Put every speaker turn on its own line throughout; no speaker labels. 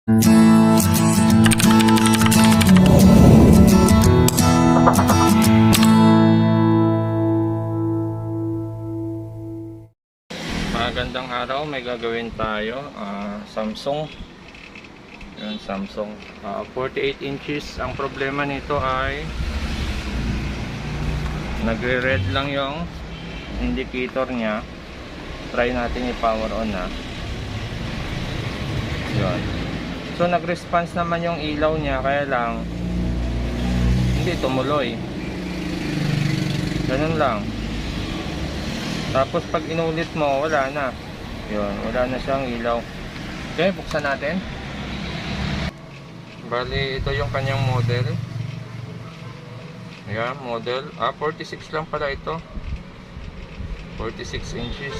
Magandang araw, may gagawin tayo. Samsung. Yun, Samsung. 48 inches. Ang problema nito ay nagre-red lang yung indicator niya. Try natin i-power on na. Yun. So nag-response naman yung ilaw niya, kaya lang hindi tumuloy. Ganun lang. Tapos pag inulit mo, wala na. Yun, wala na siyang ilaw. Okay, buksan natin. Bali, ito yung kanyang model. Ayan, model. 46 lang pala ito. 46 inches.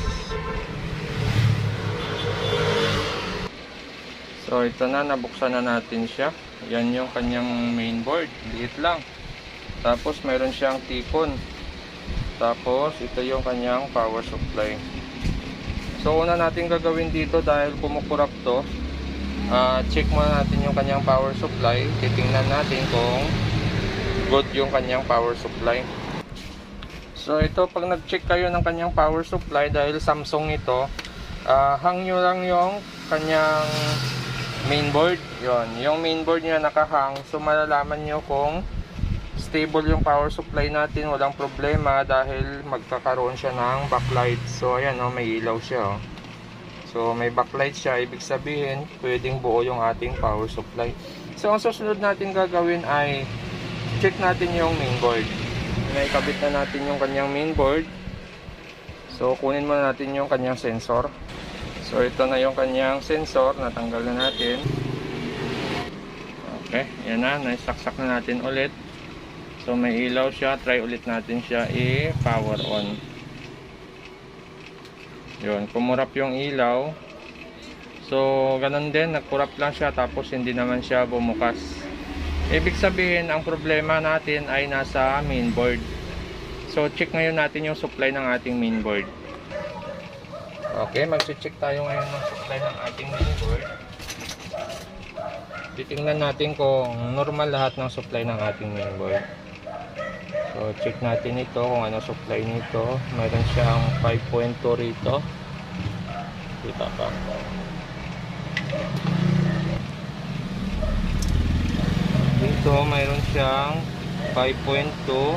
So, ito na, nabuksan na natin siya. Yan yung kanyang mainboard. Liit lang. Tapos, mayroon siyang tipon. Tapos, ito yung kanyang power supply. So, una natin gagawin dito dahil kumukurap to. Check muna natin yung kanyang power supply. Titingnan natin kung good yung kanyang power supply. So, ito pag nag-check kayo ng kanyang power supply dahil Samsung ito, hang nyo lang yung kanyang mainboard. Yung mainboard niya nakahang. So, malalaman nyo kung stable yung power supply natin, walang problema dahil magkakaroon siya ng backlight. So ayan, may ilaw siya. So may backlight siya, ibig sabihin pwedeng buo yung ating power supply. So ang susunod natin gagawin ay check natin yung mainboard. Naikabit na natin yung kanyang mainboard. So kunin muna natin yung kanyang sensor. So ito na yung kanyang sensor, natanggal na natin. Okay, yan na, naisaksak na natin ulit. So may ilaw siya, try ulit natin siya i-power on. Yun, kumurap yung ilaw. So ganun din, nagkurap lang siya tapos hindi naman siya bumukas. Ibig sabihin, ang problema natin ay nasa mainboard. So check ngayon natin yung supply ng ating mainboard. Okay, mag-check tayo ngayon ng supply ng ating mainboard. Titingnan natin kung normal lahat ng supply ng ating mainboard. So check natin ito kung ano supply nito. Mayroon siyang 5.2 rito. Kita pa. Dito mayroon siyang 5.2.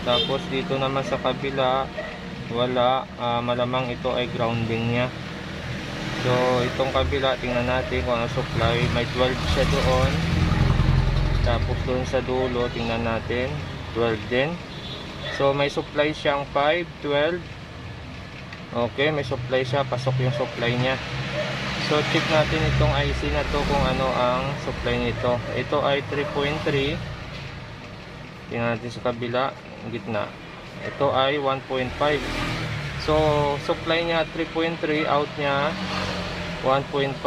Tapos dito naman sa kabila wala. Malamang ito ay grounding niya. So itong kabila, tingnan natin kung ano supply. May 12 siya doon. Tapos doon sa dulo, tingnan natin 12 din. So may supply siyang 5, 12. Okay, may supply siya, pasok yung supply niya. So check natin itong IC na to kung ano ang supply nito. Ito ay 3.3. Tingnan natin sa kabila, gitna. Ito ay 1.5. So supply niya 3.3, out niya 1.5.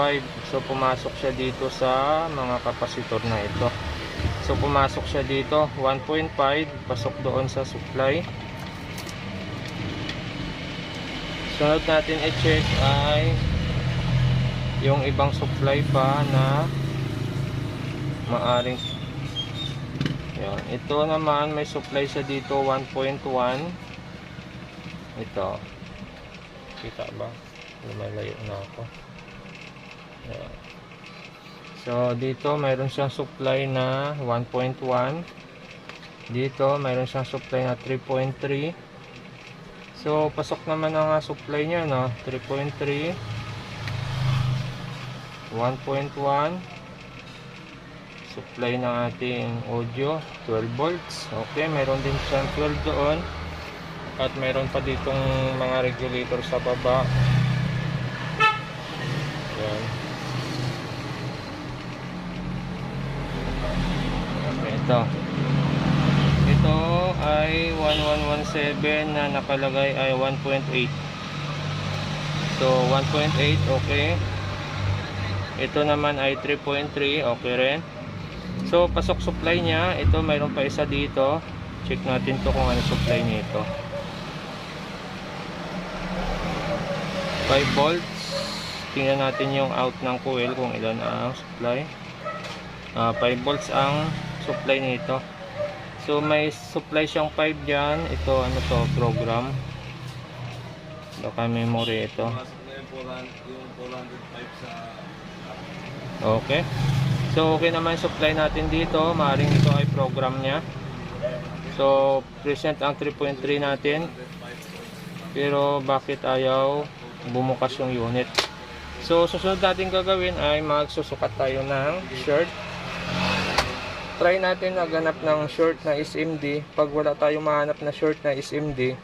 So pumasok siya dito sa mga kapasitor na ito. So pumasok siya dito 1.5, pasok doon sa supply. Sunod natin i-check ay yung ibang supply pa na maaring yan. Ito naman may supply siya dito 1.1. Ito kita ba? Lumalayo na ako. Yan. So dito mayroon siyang supply na 1.1. Dito mayroon siyang supply na 3.3. So pasok naman ang supply niya, no? 3.3, 1.1. Supply ng ating audio 12 volts. Okay, mayroon din siyang 12 doon. At mayroon pa ditong mga regulator sa baba. Yan. Ito ay 1117 na nakalagay ay 1.8. So 1.8, okay. Ito naman ay 3.3, okay rin. So pasok supply niya. Ito mayroon pa isa dito. Check natin to kung ano supply nito. 5 volts. tingnan natin yung out ng coil kung ilan ang supply. 5 volts ang supply nito. So may supply siyang 5 dyan. Ito ano to, program. Baka memory ito. Okay. So okay naman supply natin dito. Maaaring ito ay program niya. So present ang 3.3 natin. Pero bakit ayaw bumukas yung unit? So susunod natin gagawin ay magsusukat tayo ng short. Try natin maghanap ng short na SMD. Pag wala tayong mahanap na short na SMD,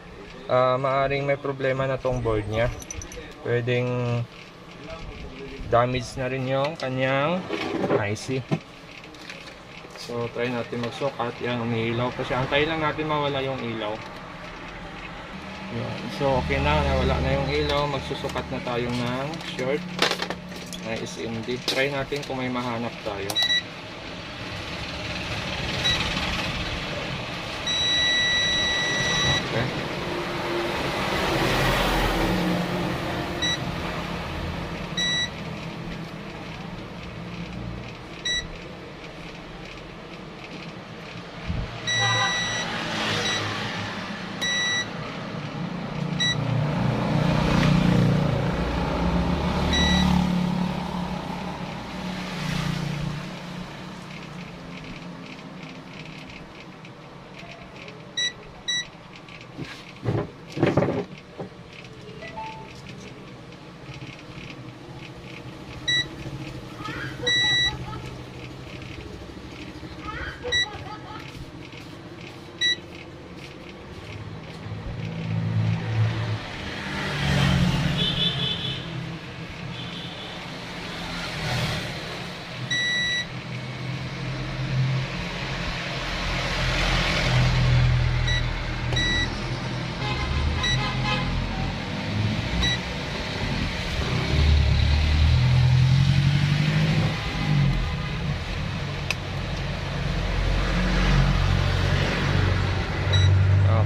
maaring may problema na tong board niya. Pwedeng damage na rin yung kanyang IC. So try natin magsukat. Yan, umiilaw kasi antay lang natin mawala yung ilaw. Yan. So okay na, nawala na yung ilaw. Magsusukat na tayo ng short na SMD. Try natin kung may mahanap tayo. Okay.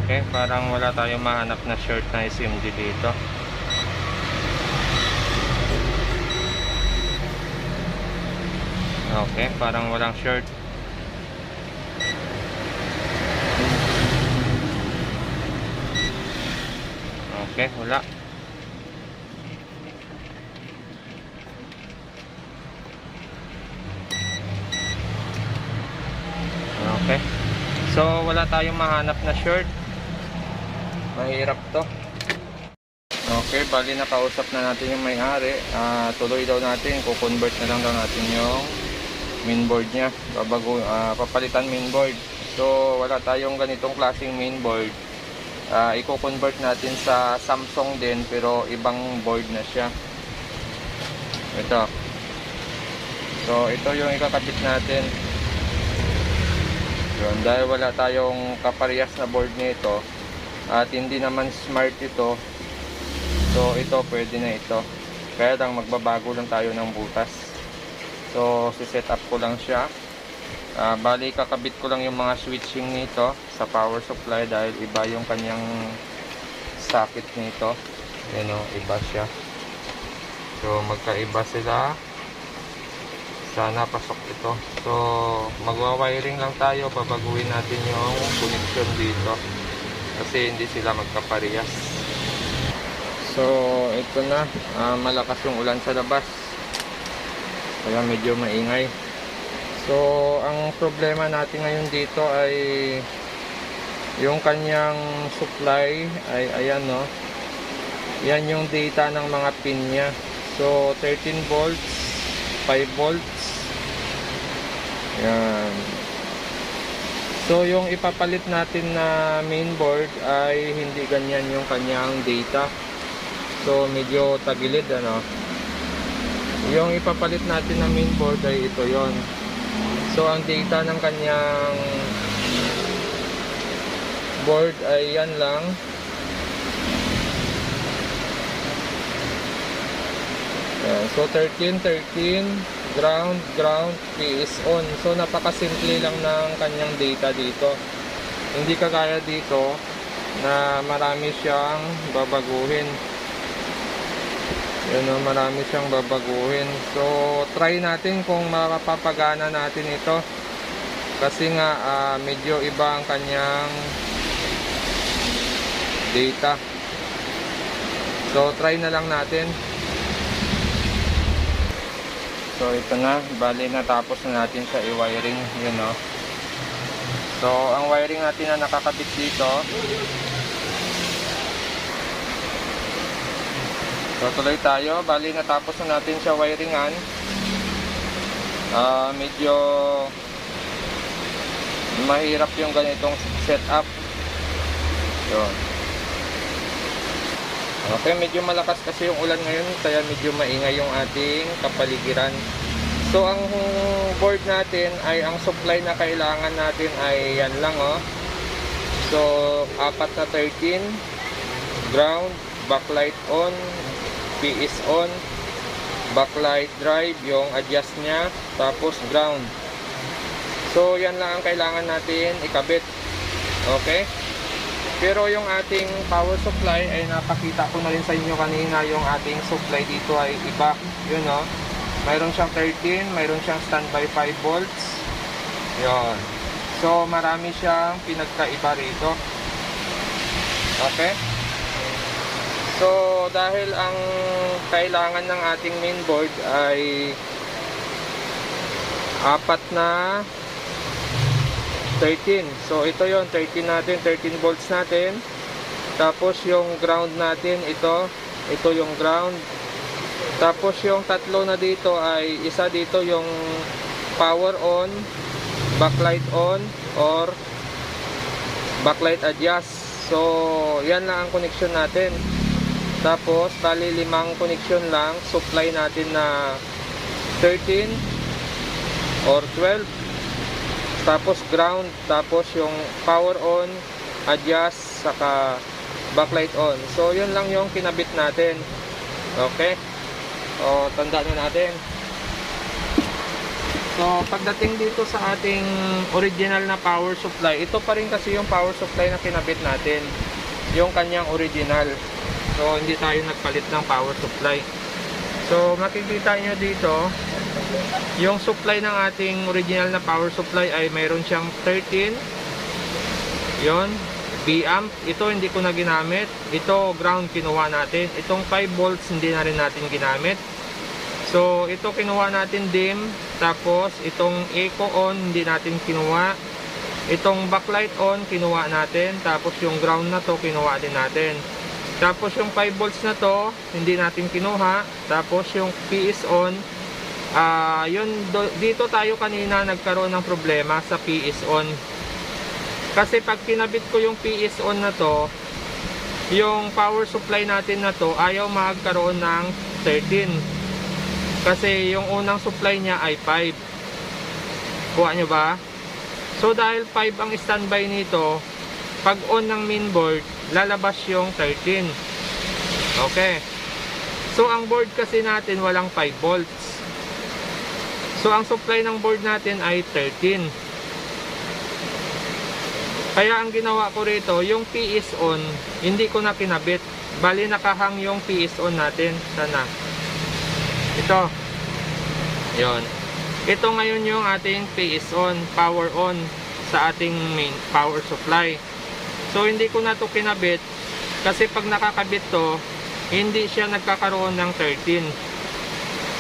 Okay, parang wala tayong mahanap na short na SMD dito. Okay, parang walang short. Okay, wala. Okay. So, wala tayong mahanap na short. Mahirap to. Okay, bali nakausap na natin yung may-ari. Tuloy daw natin, kukonvert na lang daw natin yung mainboard nya. Papalitan mainboard. So, wala tayong ganitong klaseng mainboard. I-convert natin sa Samsung din, pero ibang board na siya. Ito. So, ito yung ikakabit natin. Yun, dahil wala tayong kaparehas na board nito at hindi naman smart ito, so ito pwede na ito, kaya lang magbabago lang tayo ng butas. So si-set up ko lang siya. Bali kakabit ko lang yung mga switching nito sa power supply dahil iba yung kanyang socket nito. Yan o, iba siya. So magkaiba sila. Sana pasok ito. So magwa-wiring lang tayo, babaguhin natin yung connection dito kasi hindi sila magkaparehas. So ito na, malakas yung ulan sa labas kaya medyo maingay. So ang problema natin ngayon dito ay yung kanyang supply ay ayan no. Yan yung data ng mga pin niya. So 13 volts, 5 volts. Yan. So yung ipapalit natin na mainboard ay hindi ganyan yung kanyang data. So medyo tagilid ano. Yung ipapalit natin na mainboard ay ito yon. So ang data ng kanyang board ay yan lang. Yan. So 13, ground, P is on. So napakasimple lang ng kanyang data dito. Hindi kagaya dito na marami siyang babaguhin. Yun o, marami siyang babaguhin. So, try natin kung mapapagana natin ito. Kasi nga, medyo iba ang kanyang data. So, try na lang natin. So, ito na. Bali, natapos na natin sa i-wiring. Yun o. So, ang wiring natin na nakakabit dito. So, tuloy tayo. Bali, natapos na natin siya wiringan. Medyo mahirap yung ganitong setup. Yun. Okay, medyo malakas kasi yung ulan ngayon, kaya medyo maingay yung ating kapaligiran. So, ang board natin ay, ang supply na kailangan natin ay yan lang oh. So, 4 na 13, ground, backlight on, PS on, backlight drive, yung adjust nya, tapos ground. So, yan lang ang kailangan natin ikabit. Okay? Pero yung ating power supply ay napakita ko na rin sa inyo kanina, yung ating supply dito ay iba. Yun o. Mayroon siyang 13, mayroon siyang standby 5 volts. Yun. So, marami siyang pinagkaiba rito. Okay? So, dahil ang kailangan ng ating mainboard ay 4 na 13. So, ito yon 13 natin, 13 volts natin. Tapos, yung ground natin, ito yung ground. Tapos, yung tatlo na dito ay, isa dito yung power on, backlight on, or backlight adjust. So, yan lang ang connection natin. Tapos, bali 5 connection lang. Supply natin na 13 or 12. Tapos ground, tapos yung power on, adjust, saka backlight on. So, yun lang yung kinabit natin. Okay? O, tandaan na natin. So, pagdating dito sa ating original na power supply, ito pa rin kasi yung power supply na kinabit natin. Yung kanyang original. So, hindi tayo nagpalit ng power supply. So, makikita nyo dito, yung supply ng ating original na power supply ay mayroon siyang 13. Yon, B-amp. Ito hindi ko na ginamit. Ito ground kinuha natin. Itong 5 volts hindi na rin natin ginamit. So, ito kinuha natin dim. Tapos, itong eco on hindi natin kinuha. Itong backlight on kinuha natin. Tapos, yung ground na to kinuha din natin. Tapos, yung 5 volts na to hindi natin kinuha. Tapos, yung PS on, dito tayo kanina nagkaroon ng problema sa PS on. Kasi pag kinabit ko yung PS on na to, yung power supply natin na to ayaw magkaroon ng 13. Kasi yung unang supply niya ay 5. Kuha nyo ba? So dahil 5 ang standby nito, pag on ng mainboard, lalabas yung 13. Okay. So ang board kasi natin walang 5 volts. So, ang supply ng board natin ay 13. Kaya ang ginawa ko rito, yung PS on, hindi ko na kinabit. Bali, nakahang yung PS on natin. Sana. Ito. Yon. Ito ngayon yung ating PS on, power on sa ating main power supply. So, hindi ko na to kinabit. Kasi pag nakakabit to, hindi siya nagkakaroon ng 13.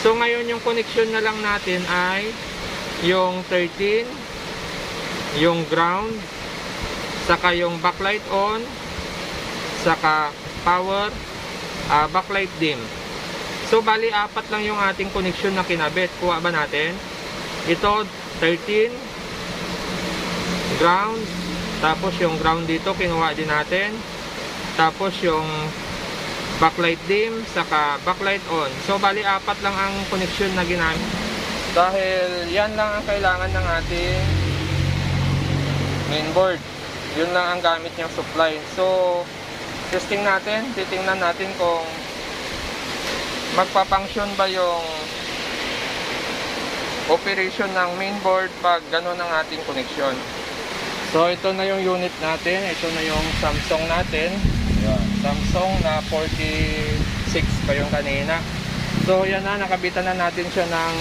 So, ngayon yung connection na lang natin ay yung 13, yung ground, saka yung backlight on, saka power, backlight dim. So, bali 4 lang yung ating connection na kinabit. Kuha ba natin? Ito, 13, ground, tapos yung ground dito, kinuha din natin. Tapos yung backlight dim, saka backlight on. So, bali 4 lang ang connection na ginamit. Dahil yan lang ang kailangan ng ating mainboard. Yun lang ang gamit niyang supply. So, testing natin. Titingnan natin kung magpa-function ba yung operation ng mainboard pag gano'n ang ating connection. So, ito na yung unit natin. Ito na yung Samsung natin. Samsung na 46 pa yung kanina. So yan na, nakabitan na natin siya ng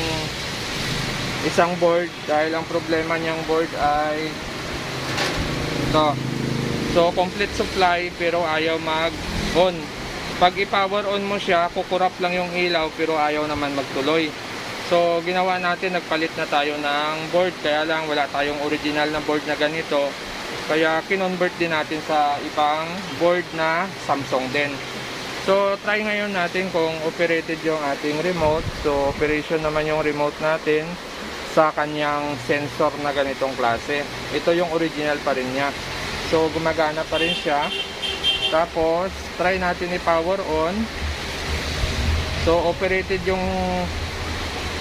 isang board dahil ang problema niyang board ay ito. So complete supply pero ayaw mag-on. Pag i-power on mo siya, kukurap lang yung ilaw pero ayaw naman magtuloy. So ginawa natin, nagpalit na tayo ng board, kaya lang wala tayong original na board na ganito. Kaya kinonvert din natin sa ibang board na Samsung din. So try ngayon natin kung operated yung ating remote. So operation naman yung remote natin sa kanyang sensor na ganitong klase. Ito yung original pa rin niya. So gumagana pa rin siya. Tapos try natin i-power on. So operated yung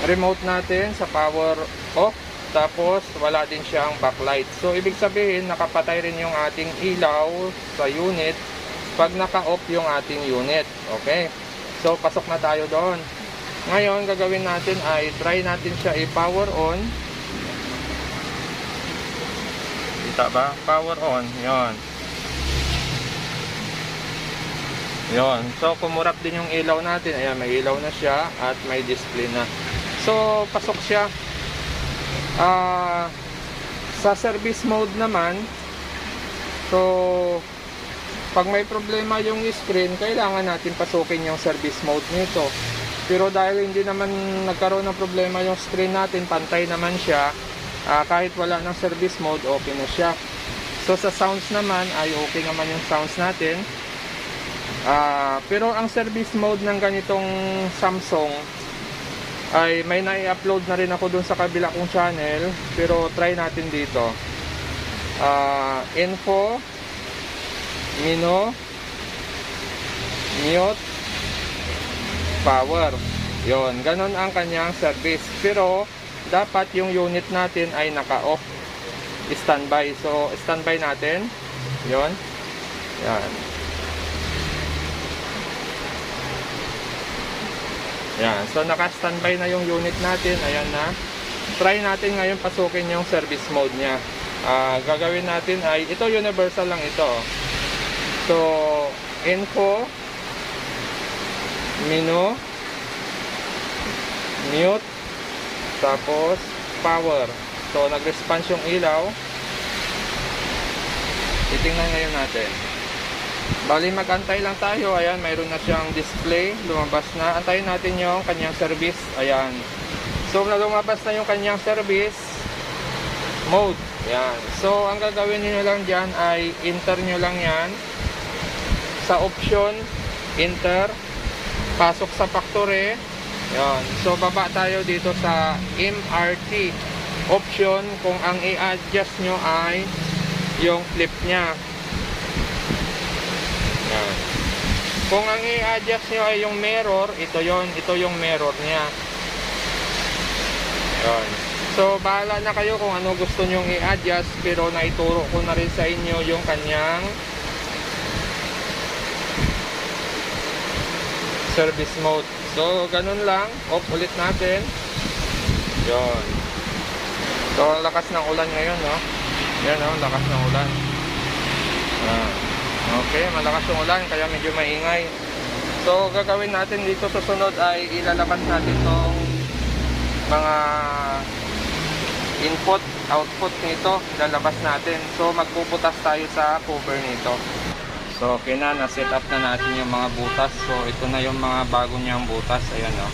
remote natin sa power off. Tapos wala din siyang backlight. So ibig sabihin nakapatay rin yung ating ilaw sa unit pag naka-off yung ating unit. Okay, so pasok na tayo doon. Ngayon gagawin natin ay try natin siya i-power on. Kita ba? Power on. Yon. So kumurap din yung ilaw natin. Ayan, may ilaw na siya at may display na. So pasok siya. Sa service mode naman, so pag may problema yung screen, kailangan natin pasukin yung service mode nito. Pero dahil hindi naman nagkaroon ng problema yung screen natin, pantay naman siya, kahit wala ng service mode, okay na siya. So sa sounds naman ay okay naman yung sounds natin. Pero ang service mode ng ganitong Samsung ay may na-upload na rin ako dun sa kabila kong channel, pero try natin dito. Info, menu, mute, power. Yon, ganun ang kanyang service. Pero dapat yung unit natin ay naka-off, standby. So standby natin. Yon. Yan. Yan. So naka-standby na yung unit natin. Ayan na. Try natin ngayon pasukin yung service mode niya. Gagawin natin ay ito, universal lang ito. So info, menu, mute, tapos power. So nag-response yung ilaw. Titingnan ngayon natin. Bali mag-antay lang tayo. Ayan, mayroon na siyang display, lumabas na. Antayin natin yung kanyang service. Ayan. So lumabas na yung kanyang service mode. Ayan. So ang gagawin niyo lang dyan ay enter nyo lang yan sa option, enter, pasok sa factory. Ayan. So baba tayo dito sa MRT option, kung ang i-adjust nyo ay yung flip nya. Ayan. Kung ang i-adjust nyo ay yung mirror, ito yung mirror nya. Ayan. So bahala na kayo kung ano gusto nyong i-adjust, pero naituro ko na rin sa inyo yung kanyang service mode. So ganun lang, off ulit natin. Yon. So lakas ng ulan ngayon, no? Yan, no? Lakas ng ulan. Okay, malakas yung ulan kaya medyo maingay. So gagawin natin dito susunod ay ilalabas natin tong mga input, output nito, ilalabas natin. So magpuputas tayo sa cover nito. So okay na, na-set up na natin yung mga butas. So ito na yung mga bago niyang butas. Ayan, no?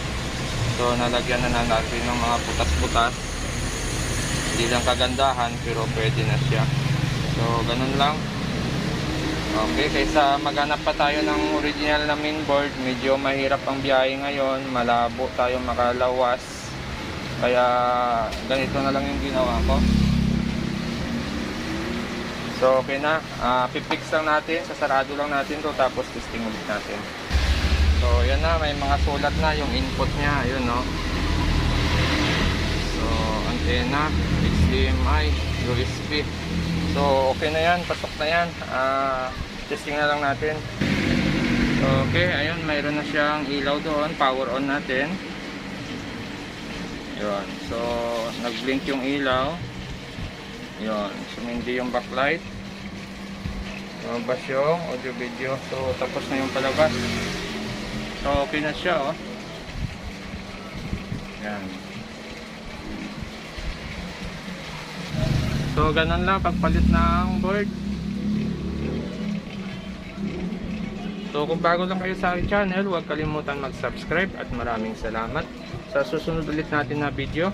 So nalagyan na natin ng mga butas-butas. Hindi lang kagandahan pero pwede na siya. So ganun lang. Okay, kaysa maghanap pa tayo ng original na mainboard, medyo mahirap ang biyahe ngayon, malabo tayo makalawas. Kaya ganito na lang yung ginawa ko. So okay na, pipix lang natin, sasarado lang natin to, tapos testing ulit natin. So yan na, may mga sulat na yung input nya, yun, no. So antenna, HDMI, USB. So okay na yan, pasok na yan. Testing na lang natin. Okay, ayun, mayroon na siyang ilaw doon, power on natin. Yun, so nag-blink yung ilaw. Yun, sumindi yung backlight. Lumabas yung audio video. So tapos na yung palabas. So okay na siya, oh. Yan. So, ganun lang pagpalit ng board. So, kung bago lang kayo sa aking channel, huwag kalimutan mag-subscribe at maraming salamat sa susunod ulit natin na video.